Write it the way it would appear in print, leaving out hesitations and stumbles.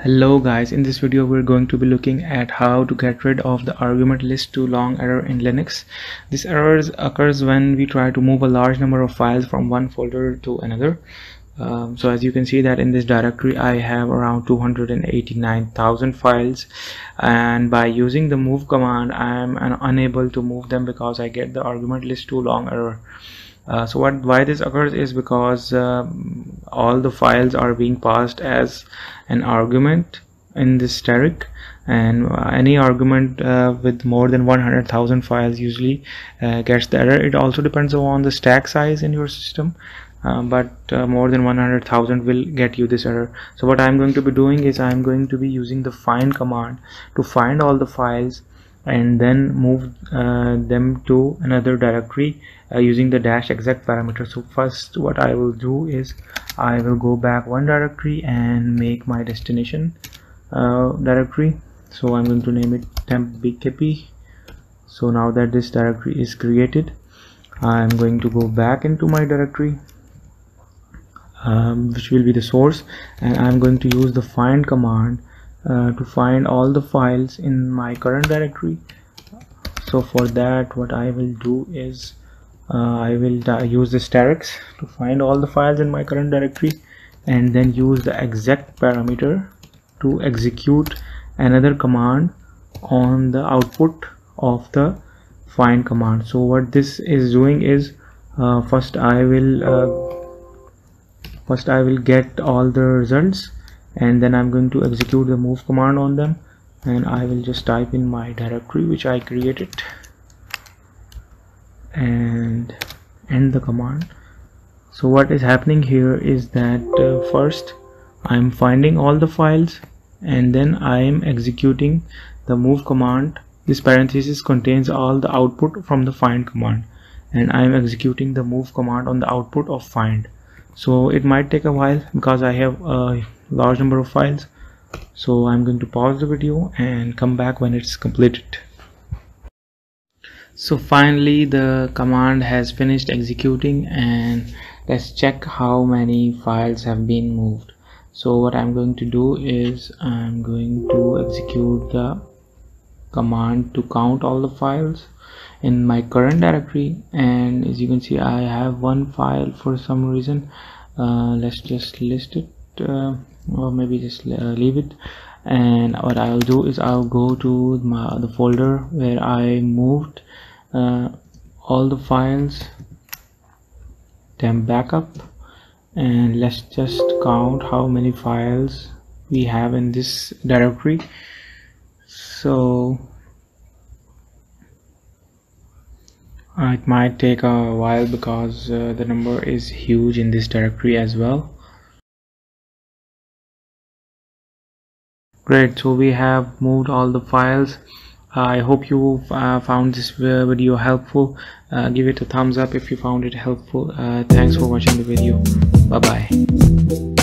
Hello guys, in this video we're going to be looking at how to get rid of the argument list too long error in Linux. This error occurs when we try to move a large number of files from one folder to another. So as you can see that in this directory I have around 289,000 files, and by using the move command I am unable to move them because I get the argument list too long error. Why this occurs is because all the files are being passed as an argument in this stack, and any argument with more than 100,000 files usually gets the error. It also depends on the stack size in your system, but more than 100,000 will get you this error. So what I'm going to be doing is I'm going to be using the find command to find all the files and then move them to another directory using the -exec parameter. So first what I will do is I will go back one directory and make my destination directory. So I'm going to name it temp bkp. So now that this directory is created, I'm going to go back into my directory, which will be the source, and I'm going to use the find command to find all the files in my current directory. So for that what I will do is I will use the starex to find all the files in my current directory, and then use the exec parameter to execute another command on the output of the find command. So what this is doing is first I will get all the results, and then I'm going to execute the move command on them, and I will just type in my directory which I created and end the command. So what is happening here is that first I'm finding all the files, and then I am executing the move command. This parenthesis contains all the output from the find command, and I am executing the move command on the output of find. So it might take a while because I have a large number of files. So I'm going to pause the video and come back when it's completed. So finally the command has finished executing, and let's check how many files have been moved. So what I'm going to do is I'm going to execute the command to count all the files in my current directory, and as you can see I have one file for some reason. Let's just list it, or maybe just leave it, and what I'll do is I'll go to the folder where I moved all the files, temp backup, and let's just count how many files we have in this directory. So it might take a while because the number is huge in this directory as well. Great, so we have moved all the files. I hope you found this video helpful. Give it a thumbs up if you found it helpful. Thanks for watching the video. Bye bye.